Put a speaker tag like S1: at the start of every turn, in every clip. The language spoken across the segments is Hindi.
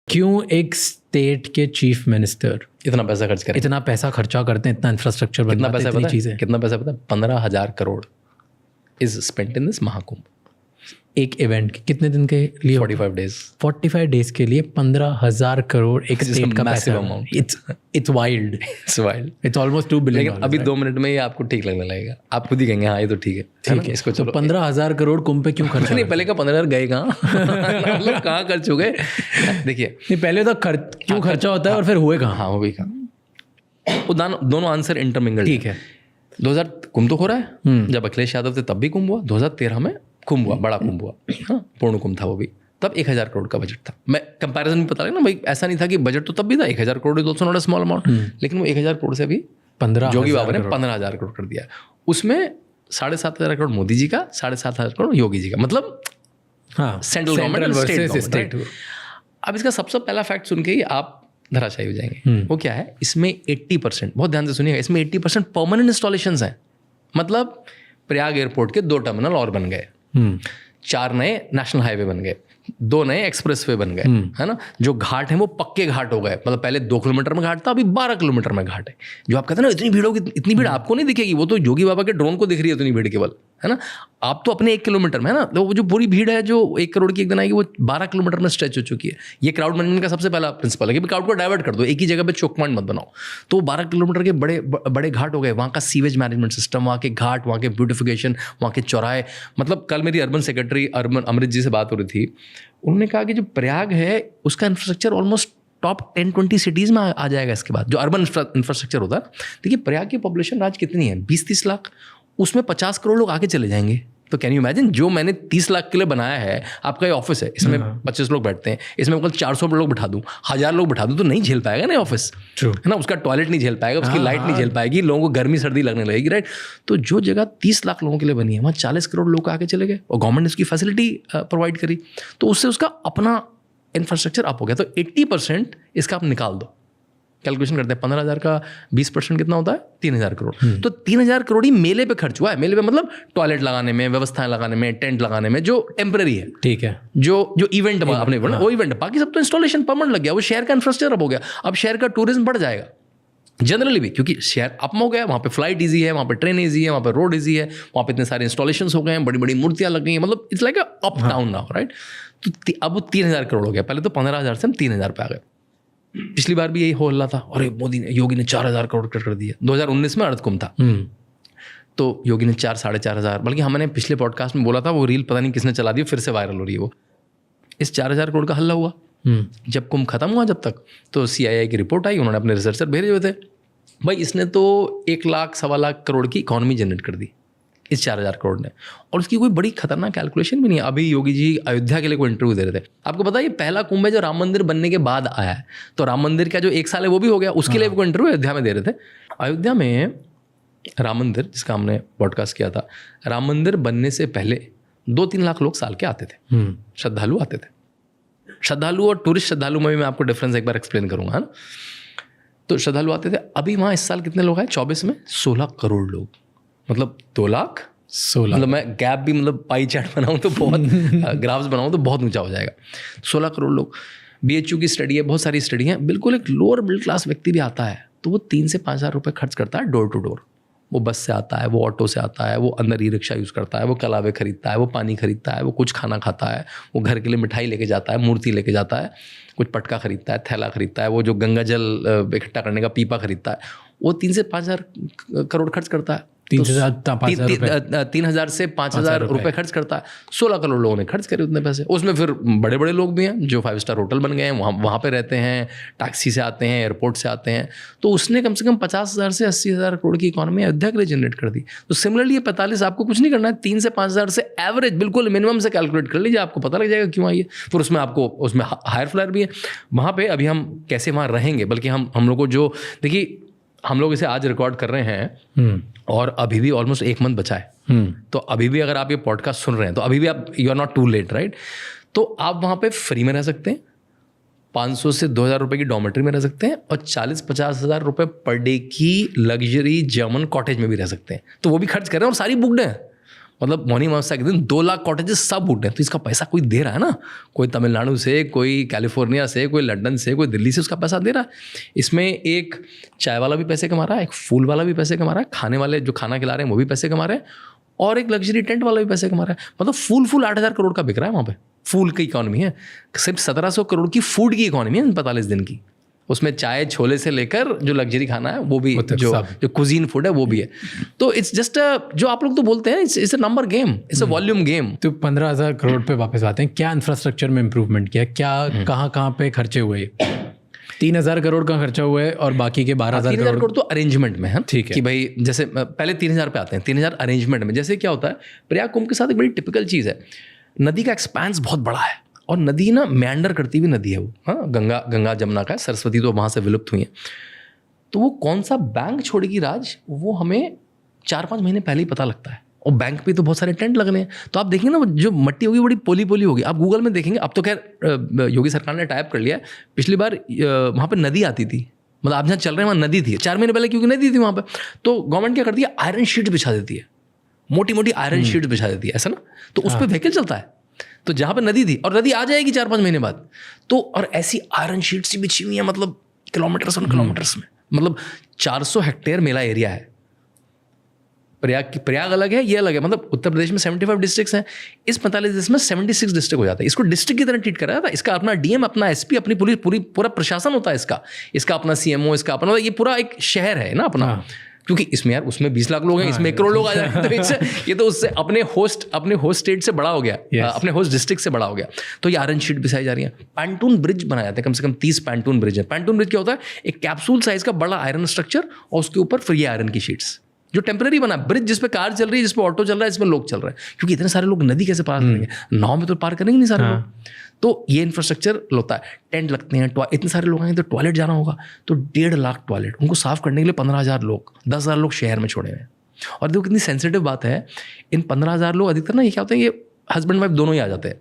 S1: क्यों एक स्टेट के चीफ मिनिस्टर
S2: इतना पैसा खर्च करें,
S1: इतना पैसा खर्चा करते हैं, इतना इंफ्रास्ट्रक्चर बनवाते हैं, इतनी चीज़ें?
S2: कितना पैसा पता है? 15,000 crore is spent in this Mahakumbh.
S1: एक इवेंट के कितने दिन के लिए?
S2: 45 days
S1: 45 डेज के लिए 15,000 करोड़ एक स्टेट का पैसा।
S2: amount.
S1: It's wild,
S2: it's wild.
S1: It's almost 2 billion.
S2: लेकिन अभी 2 मिनट में ये आपको ठीक लगने लगेगा, आप खुद ही कहेंगे हाँ ये तो ठीक है,
S1: ठीक है।
S2: इसको
S1: तो
S2: चलो
S1: 15,000 करोड़ कुंभ पे क्यों खर्च?
S2: नहीं, पहले का 15,000 गए कहाँ मतलब कहाँ खर्च हो गए? देखिए
S1: नहीं, पहले तो क्यों खर्चा होता है और फिर हुए कहाँ?
S2: हाँ वो भी कहाँ, वो दोनों आंसर इंटरमिंगल्ड।
S1: ठीक है।
S2: 2000 कुंभ तो हो रहा है, जब अखिलेश यादव थे तब भी कुंभ हुआ, 2013 में कुंभ हुआ, बड़ा कुंभ हुआ, हाँ पूर्ण कुंभ था वो भी, तब 1,000 करोड़ का बजट था। मैं कंपैरिजन भी पता लगा ना भाई, ऐसा नहीं था कि बजट तो तब भी था, 1,000 crore is also not a small amount, लेकिन वो 1,000 करोड़ से भी
S1: 15
S2: जोगी बाबा ने 15,000 करोड़ कर दिया। उसमें 7,500 करोड़ मोदी जी का, 7,500 करोड़ योगी जी का, मतलब
S1: हाँ,
S2: सेंट्रल गवर्नमेंट
S1: वर्सेस
S2: स्टेट। अब इसका सबसे पहला फैक्ट सुन के ही आप धराशायी हो जाएंगे। वो क्या है? इसमें 80%, बहुत ध्यान से सुनिएगा, इसमें 80% परमानेंट इंस्टॉलेशंस हैं। मतलब प्रयाग एयरपोर्ट के 2 टर्मिनल और बन गए, 4 नए नेशनल हाईवे बन गए, 2 नए एक्सप्रेसवे बन गए, है ना। जो घाट हैं वो पक्के घाट हो गए, मतलब पहले 2 किलोमीटर में घाट था, अभी 12 किलोमीटर में घाट है। जो आप कहते हैं ना इतनी भीड़ होगी, इतनी भीड़ आपको नहीं दिखेगी, वो तो योगी बाबा के ड्रोन को दिख रही है इतनी भीड़ केवल, है ना। आप तो अपने 1 किलोमीटर में है ना, तो वो जो पूरी भीड़ है जो 1 करोड़ की एक दिन आएगी, वो 12 किलोमीटर में स्ट्रेच हो चुकी है। ये क्राउड मैनेजमेंट का सबसे पहला प्रिंसिपल है कि क्राउड को डाइवर्ट कर दो, एक ही जगह पे चोक पॉइंट मत बनाओ। तो 12 किलोमीटर के बड़े बड़े घाट हो गए, वहाँ का सीवेज मैनेजमेंट सिस्टम, वहाँ के घाट, वहाँ के ब्यूटिफिकेशन, वहाँ के चौराहे। मतलब कल मेरी अर्बन सेक्रेटरी अमृत जी से बात हो रही थी, उन्होंने कहा कि जो प्रयाग है उसका इंफ्रास्ट्रक्चर ऑलमोस्ट टॉप 10-20 सिटीज़ में आ जाएगा इसके बाद, जो अर्बन इंफ्रास्ट्रक्चर होता है। देखिए प्रयाग की पॉपुलेशन आज कितनी है? 20-30 लाख, उसमें 50 करोड़ लोग आगे चले जाएंगे। तो कैन यू इमेजिन, जो मैंने 30 लाख के लिए बनाया है, आपका ये ऑफिस है, इसमें 25 लोग बैठते हैं, इसमें कल 400 लोग बिठा दूँ, 1000 लोग बिठा दूँ, तो नहीं झेल पाएगा ना ऑफिस, है ना। उसका टॉयलेट नहीं झेल पाएगा, उसकी लाइट नहीं झेल पाएगी, लोगों को गर्मी सर्दी लगने लगेगी, राइट। तो जो जगह 30 लाख लोगों के लिए बनी है, वहाँ 40 करोड़ लोग आगे चले गए और गवर्नमेंट उसकी फैसिलिटी प्रोवाइड करी, तो उससे उसका अपना इंफ्रास्ट्रक्चर अप हो गया। तो 80% इसका आप निकाल दो, कैलकुलेशन करते हैं 15,000 का 20% कितना होता है? 3,000 करोड़। तो 3,000 करोड़ ही मेले पे खर्च हुआ है। मेले पे मतलब टॉयलेट लगाने में, व्यवस्थाएं लगाने में, टेंट लगाने में, जो टेम्पररी है, ठीक है, जो इवेंट आपने बोला वो इवेंट, बाकी सब तो इंस्टॉलेशन परमानेंट लग गया, वो शहर का इंफ्रास्ट्रक्चर अब हो गया। अब शहर का टूरिज्म बढ़ जाएगा जनरली भी, क्योंकि शहर अप हो गया, वहाँ पे फ्लाइट ईजी है, वहाँ पे ट्रेन ईजी है, वहाँ पे रोड ईजी है, वहाँ पे इतने सारे इंस्टॉलेशन हो गए हैं, बड़ी बड़ी मूर्तियाँ लग गई हैं, मतलब it's like up down now, right. तो अब वो 3,000 करोड़ हो गया, पहले तो 15,000 से हम 3,000 पे आ गए। पिछली बार भी यही हो रहा था, अरे योगी ने 4,000 करोड़ कर दिया। 2019 में अर्थ कुंभ था, तो योगी ने 4-4,500, बल्कि हमने पिछले पॉडकास्ट में बोला था, वो रील पता नहीं किसने चला दी, फिर से वायरल हो रही है वो। इस 4,000 करोड़ का हल्ला हुआ जब कुंभ खत्म हुआ, जब तक तो CII की रिपोर्ट आई, उन्होंने अपने रिसर्चर भेजे हुए थे, भाई इसने तो 1 लाख 1.25 लाख करोड़ की इकॉनमी जनरेट कर दी इस 4,000 करोड़ ने, और उसकी कोई बड़ी खतरनाक कैलकुलेशन भी नहीं है। अभी योगी जी अयोध्या के लिए कोई इंटरव्यू दे रहे थे, आपको पता है ये पहला कुंभ है जो राम मंदिर बनने के बाद आया है, तो राम मंदिर का जो 1 साल है वो भी हो गया, उसके लिए कोई इंटरव्यू अयोध्या में दे रहे थे। अयोध्या में राम मंदिर, जिसका हमने पॉडकास्ट किया था, राम मंदिर बनने से पहले 2-3 लाख लोग साल के आते थे, श्रद्धालु आते थे। श्रद्धालु और टूरिस्ट श्रद्धालु में भी मैं आपको डिफरेंस एक बार एक्सप्लेन करूंगा, है ना। तो श्रद्धालु आते थे, अभी वहाँ इस साल कितने लोग हैं? 24 में 16 करोड़ लोग, मतलब 2,16,000, मतलब मैं गैप भी, मतलब पाई चार्ट बनाऊँ तो बहुत ग्राफ्स बनाऊँ तो बहुत ऊंचा हो जाएगा। 16 करोड़ लोग। BHU की स्टडी है, बहुत सारी स्टडी हैं, बिल्कुल एक लोअर मिडिल क्लास व्यक्ति भी आता है तो वो 3 से 5 हज़ार रुपये खर्च करता है डोर टू डोर। वो बस से आता है, वो ऑटो से आता है, वो अंदर ई रिक्शा यूज़ करता है, वो कलावे खरीदता है, वो पानी खरीदता है, वो कुछ खाना खाता है, वो घर के लिए मिठाई लेके जाता है, मूर्ति लेके जाता है, कुछ पटका खरीदता है, थैला खरीदता है, वो जो गंगा जल इकट्ठा करने का पीपा खरीदता है, वो 3 से 5 हज़ार करोड़ खर्च करता है। 3,000 से 5,000 रुपये खर्च करता है। 16 करोड़ लोगों ने खर्च करे उतने पैसे। उसमें फिर बड़े बड़े लोग भी हैं जो 5 स्टार होटल बन गए हैं, वहाँ पे रहते हैं, टैक्सी से आते हैं, एयरपोर्ट से आते हैं, तो उसने कम से कम 50,000 से 80,000 करोड़ की इकॉनमी अयोध्या के लिए जनरेट कर दी। तो सिमिलरली ये 45 आपको कुछ नहीं करना है, 3 से 5,000 से एवरेज बिल्कुल मिनिमम से कैलकुलेट कर लीजिए, आपको पता लग जाएगा क्यों आई है। फिर उसमें आपको उसमें हायर फ्लायर भी है वहाँ पे। अभी हम कैसे वहाँ रहेंगे, बल्कि हम लोग को जो, देखिए हम लोग इसे आज रिकॉर्ड कर रहे हैं और अभी भी ऑलमोस्ट 1 मंथ बचा है, तो अभी भी अगर आप ये पॉडकास्ट सुन रहे हैं तो अभी भी आप, you are not too late, right. तो आप वहाँ पे फ्री में रह सकते हैं, 500 से 2,000 रुपये की डॉर्मेट्री में रह सकते हैं, और 40-50 हज़ार रुपये पर डे की लग्जरी जर्मन कॉटेज में भी रह सकते हैं। तो वो भी खर्च कर रहे हैं और सारी बुकड हैं, मतलब मौनी अमावस्या के दिन 2 लाख कॉटेजेस सब उठे, तो इसका पैसा कोई दे रहा है ना, कोई तमिलनाडु से, कोई कैलिफोर्निया से, कोई लंदन से, कोई दिल्ली से उसका पैसा दे रहा है। इसमें एक चाय वाला भी पैसे कमा रहा है, एक फूल वाला भी पैसे कमा रहा है, खाने वाले जो खाना खिला रहे हैं वो भी पैसे कमा रहे हैं, और एक लग्जरी टेंट वाला भी पैसे कमा रहा है। मतलब फूल 8,000 करोड़ का बिक रहा है वहाँ पे। फूल की इकॉनमी है, सिर्फ 1700 करोड़ की फूड की इकॉनमी है 45 दिन की। उसमें चाय छोले से लेकर जो लग्जरी खाना है वो भी, जो कुजीन फूड है वो भी है। तो इट्स जस्ट जो आप लोग तो बोलते हैं it's a number game, it's a volume game.
S1: तो 15,000 करोड़ पे वापस आते हैं, क्या इंफ्रास्ट्रक्चर में इंप्रूवमेंट किया, क्या कहाँ पे खर्चे हुए? 3,000 करोड़ का खर्चा हुआ है और बाकी के 12,000
S2: करोड़ तो अरेंजमेंट में है।
S1: ठीक है
S2: कि भाई जैसे पहले 3,000 पे आते हैं, 3,000 अरेंजमेंट में। जैसे क्या होता है, प्रयाग कुंभ के साथ एक बड़ी टिपिकल चीज़ है, नदी का एक्सपेंस बहुत बड़ा है और नदी ना मैंडर करती हुई नदी है वो। हाँ, गंगा जमुना का, सरस्वती तो वहाँ से विलुप्त हुई है। तो वो कौन सा बैंक छोड़ेगी राज, वो हमें 4-5 महीने पहले ही पता लगता है। और बैंक पे तो बहुत सारे टेंट लगने हैं, तो आप देखेंगे ना जो मट्टी होगी बड़ी पोली पोली होगी। आप गूगल में देखेंगे, अब तो खैर योगी सरकार ने टाइप कर लिया है। पिछली बार वहाँ पर नदी आती थी, मतलब आप जहाँ चल रहे हैं वहाँ नदी थी 4 महीने पहले, क्योंकि नदी थी वहाँ पर। तो गवर्नमेंट क्या करती है, आयरन शीट बिछा देती है, मोटी मोटी आयरन शीट बिछा देती है, ऐसा ना। तो उस पर व्हीकल चलता है। तो जहाँ पे नदी थी, और नदी आ जाएगी 4-5 महीने बाद, तो और ऐसी आयरन शीट सी बिछी हुई है, मतलब किलोमीटर्स और किलोमीटर्स में। मतलब 400 हेक्टेयर मेला एरिया है प्रयाग अलग है, ये अलग है। मतलब उत्तर प्रदेश में 75 डिस्ट्रिक्ट्स हैं, इस 45 डिस्ट्रिक्ट में 76 डिस्ट्रिक्ट हो जाता है। इसको डिस्ट्रिक्ट की तरह ट्रीट करा जाता है। इसका अपना डीएम, अपना एसपी, अपनी पुलिस, पूरा प्रशासन होता है इसका अपना सीएमओ, इसका अपना, ये पूरा एक शहर है ना अपना। क्योंकि इसमें यार उसमें 20 लाख लोग हैं, इसमें 1 करोड़ लोग आ जाएंगे, तो ये तो उससे अपने होस्ट स्टेट से बड़ा हो गया, अपने होस्ट डिस्ट्रिक्ट से बड़ा हो गया। तो ये आयरन शीट बिछाई जा रही है। पैंटून ब्रिज बनाए जाते हैं, कम से कम 30 पैंटून ब्रिज है। पैंटून ब्रिज क्या होता है, एक कैप्सूल साइज का बड़ा आयरन स्ट्रक्चर और उसके ऊपर फिर ये आयरन की शीट्स, जो टेम्पररी बना ब्रिज, जिस पे कार चल रही है, जिस पे ऑटो चल रहा है, जिसमें लोग चल रहे हैं। क्योंकि इतने सारे लोग नदी कैसे पार करेंगे, नाव में तो पार करेंगे नहीं सारे लोग। तो ये इंफ्रास्ट्रक्चर होता है, टेंट लगते हैं, इतने सारे लोग आएंगे तो टॉयलेट जाना होगा, तो 1.5 लाख टॉयलेट, उनको साफ करने के लिए 15,000 लोग, 10,000 लोग शहर में छोड़े हैं। और देखो कितनी सेंसिटिव बात है, इन 15,000 लोग अधिकतर ना ये क्या होता है, ये हस्बैंड वाइफ दोनों ही आ जाते हैं।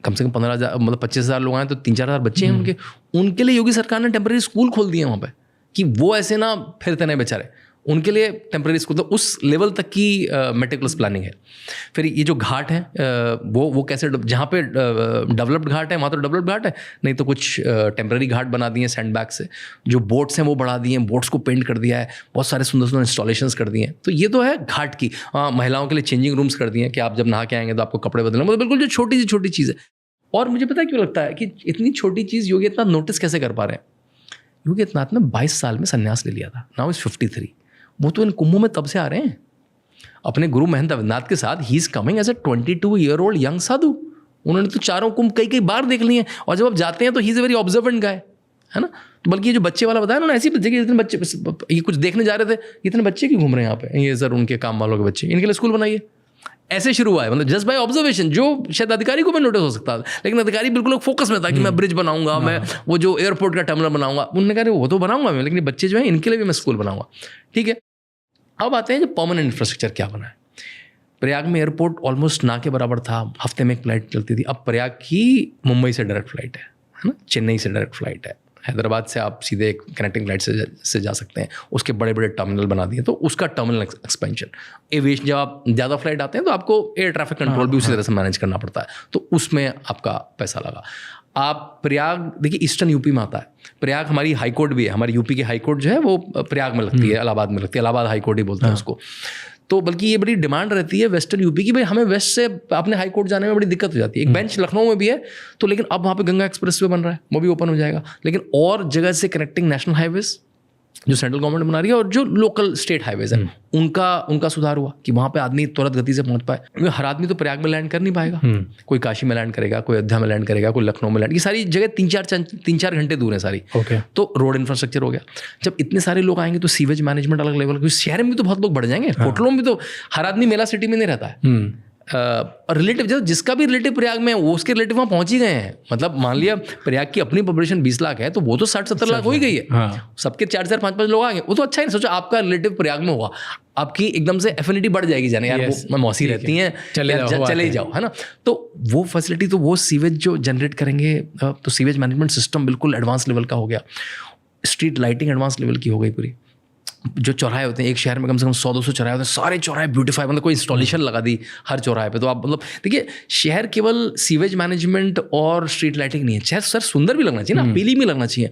S2: कम से कम 15,000, मतलब 25,000 लोग आए तो 3-4 हज़ार बच्चे हैं उनके लिए योगी सरकार ने टेम्पररी स्कूल खोल दिए हैं वहाँ पे, कि वो ऐसे ना फिरते नहीं बेचारे, उनके लिए टेम्पररी स्कूल। तो उस लेवल तक की मेटिकुलस प्लानिंग है। फिर ये जो घाट है वो कैसे, जहाँ पे डेवलप्ड घाट है वहाँ तो डेवलप्ड घाट है, नहीं तो कुछ टेम्पररी घाट बना दिए सैंडबैग से। जो बोट्स हैं वो बढ़ा दिए हैं, बोट्स को पेंट कर दिया है, बहुत सारे सुंदर सुंदर इंस्टॉलेशंस कर दिए हैं। तो ये तो है घाट की। महिलाओं के लिए चेंजिंग रूम्स कर दिए हैं कि आप जब नहा के आएंगे तो आपको कपड़े बदलने, मतलब बिल्कुल जो छोटी सी छोटी चीज़ है। और मुझे पता है क्यों लगता है कि इतनी छोटी चीज़ योगी इतना नोटिस कैसे कर पा रहे हैं। योगी आदित्यनाथ ने 22 साल में संन्यास ले लिया था, नाउ इज 53। वो तो इन कुंभों में तब से आ रहे हैं अपने गुरु महंत अविनाथ के साथ। He is coming as a 22-year-old young sadhu. उन्होंने तो चारों कुंभ कई बार देख लिए हैं, और जब आप जाते हैं तो he is a very observant guy, है ना। तो बल्कि ये जो बच्चे वाला बताया उन्होंने, ऐसी जगह इतने बच्चे, ये कुछ देखने जा रहे थे, इतने बच्चे क्यों घूम रहे हैं यहाँ पे, ये सर उनके काम वालों के बच्चे, इनके लिए स्कूल बनाइए। ऐसे शुरू हुआ है, मतलब जस्ट बाय ऑब्जर्वेशन, जो शायद अधिकारी को भी नोटिस हो सकता था, लेकिन अधिकारी बिल्कुल फोकस में था कि मैं ब्रिज बनाऊंगा, मैं वो जो एयरपोर्ट का टर्मिनल बनाऊंगा। उन्होंने कहा वो तो बनाऊंगा मैं, लेकिन बच्चे जो हैं इनके लिए भी मैं स्कूल बनाऊंगा। ठीक है, अब आते हैं जो परमानेंट इंफ्रास्ट्रक्चर क्या बना है। प्रयाग में एयरपोर्ट ऑलमोस्ट ना के बराबर था, हफ्ते में एक फ्लाइट चलती थी। अब प्रयाग की मुंबई से डायरेक्ट फ्लाइट है ना, चेन्नई से डायरेक्ट फ्लाइट है, हैदराबाद से आप सीधे एक कनेक्टिंग फ्लाइट से जा सकते हैं। उसके बड़े बड़े टर्मिनल बना दिए, तो उसका टर्मिनल एक्सपेंशन, एविएशन, जब आप ज़्यादा फ्लाइट आते हैं तो आपको एयर ट्रैफिक कंट्रोल भी उसी तरह से मैनेज करना पड़ता है, तो उसमें आपका पैसा लगा। आप प्रयाग देखिए, ईस्टर्न यूपी में आता है प्रयाग, हमारी हाई कोर्ट भी है, हमारी यूपी की हाई कोर्ट जो है वो प्रयाग में लगती है, इलाहाबाद में लगती है, इलाहाबाद हाई कोर्ट ही बोलते हैं उसको। तो बल्कि ये बड़ी डिमांड रहती है वेस्टर्न यूपी की, भाई हमें वेस्ट से अपने हाई कोर्ट जाने में बड़ी दिक्कत हो जाती है। एक बेंच लखनऊ में भी है, तो लेकिन अब वहाँ पे गंगा एक्सप्रेस वे बन रहा है, वो भी ओपन हो जाएगा। लेकिन और जगह से कनेक्टिंग नेशनल हाईवेज जो सेंट्रल गवर्नमेंट बना रही है और जो लोकल स्टेट हाईवेज हैं उनका सुधार हुआ कि वहाँ पे आदमी तुरंत गति से पहुँच पाए, क्योंकि हर आदमी तो प्रयाग में लैंड कर नहीं पाएगा। कोई काशी में लैंड करेगा, कोई अयोध्या में लैंड करेगा, कोई लखनऊ में लैंड, ये सारी जगह 3-4 घंटे दूर है सारी। तो रोड इंफ्रास्ट्रक्चर हो गया। जब इतने सारे लोग आएंगे तो सीवेज मैनेजमेंट अलग लेवल, क्योंकि शहर में भी तो बहुत लोग बढ़ जाएंगे, होटलों में भी तो हर आदमी मेला सिटी में नहीं रहता है। और रिलेटिव जिसका भी रिलेटिव प्रयाग में है वो उसके रिलेटिव वहाँ पहुँच ही गए हैं। मतलब मान लिया प्रयाग की अपनी पॉपुलेशन 20 लाख है, तो वो तो 60-70 लाख हो ही गई है। सबके 4-4, 5-5 लोग आ गए, वो तो अच्छा ही। सोचो आपका रिलेटिव प्रयाग में हुआ, आपकी एकदम से एफिनिटी बढ़ जाएगी, जाने यार वो मौसी रहती हैं, चले ही जाओ, है ना। तो वो फैसिलिटी, तो वो सीवेज जो जनरेट करेंगे, तो सीवेज मैनेजमेंट सिस्टम बिल्कुल एडवांस लेवल का हो गया, स्ट्रीट लाइटिंग एडवांस लेवल की हो गई पूरी। जो चौराहे होते हैं एक शहर में कम से कम 100-200 चौराहे होते हैं, सारे चौराहे ब्यूटीफाई, मतलब कोई इंस्टॉलेशन लगा दी हर चौराहे पे। तो आप मतलब देखिए, शहर केवल सीवेज मैनेजमेंट और स्ट्रीट लाइटिंग नहीं है, शहर सर सुंदर भी लगना चाहिए ना, अपीलिंग भी लगना चाहिए।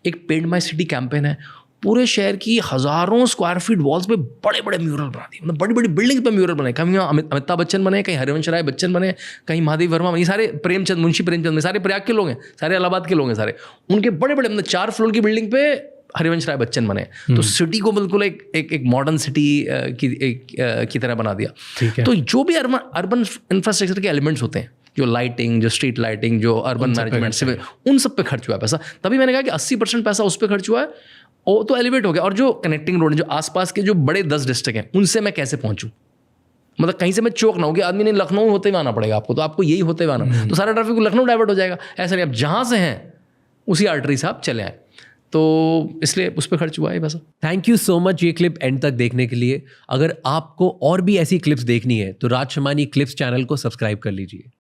S2: एक पेंट माई सिटी कैंपेन है, पूरे शहर की हज़ारों स्क्वायर फीट वॉल्स पे बड़े बड़े म्यूरल बना दिए, मतलब बड़ी बड़ी बिल्डिंग पे म्यूरल बने। कहीं अमिताभ बच्चन बने, कहीं हरिवंश राय बच्चन बने, कहीं महादेव वर्मा, ये सारे प्रेमचंद, मुंशी प्रेमचंद में, सारे प्रयाग के लोग हैं, सारे इलाहाबाद के लोग हैं, सारे उनके बड़े बड़े मतलब 4 फ्लोर की बिल्डिंग पे हरिवंश राय बच्चन बने। तो सिटी को बिल्कुल एक मॉडर्न सिटी की तरह बना दिया। तो जो भी अर्बन इंफ्रास्ट्रक्चर के एलिमेंट्स होते हैं, जो लाइटिंग, जो स्ट्रीट लाइटिंग, जो अर्बन मैनेजमेंट, उन सब पे खर्च हुआ है पैसा। तभी मैंने कहा कि 80% पैसा उस पर खर्च हुआ है, वो तो एलिवेट हो गया। और जो कनेक्टिंग रोड, जो आसपास के जो बड़े 10 डिस्ट्रिक्ट हैं, उनसे मैं कैसे पहुंचूं, मतलब कहीं से मैं चौक ना हो कि आदमी ने लखनऊ होते हुए आना पड़ेगा आपको, तो आपको यही होते हुए आना, तो सारा ट्रैफिक लखनऊ डाइवर्ट हो जाएगा। ऐसा नहीं, आप जहाँ से हैं उसी आर्टरी से आप चले आए, तो इसलिए उस पर खर्च हुआ है पैसा।
S3: थैंक यू सो मच ये क्लिप एंड तक देखने के लिए। अगर आपको और भी ऐसी क्लिप्स देखनी है तो राज शमानी क्लिप्स चैनल को सब्सक्राइब कर लीजिए।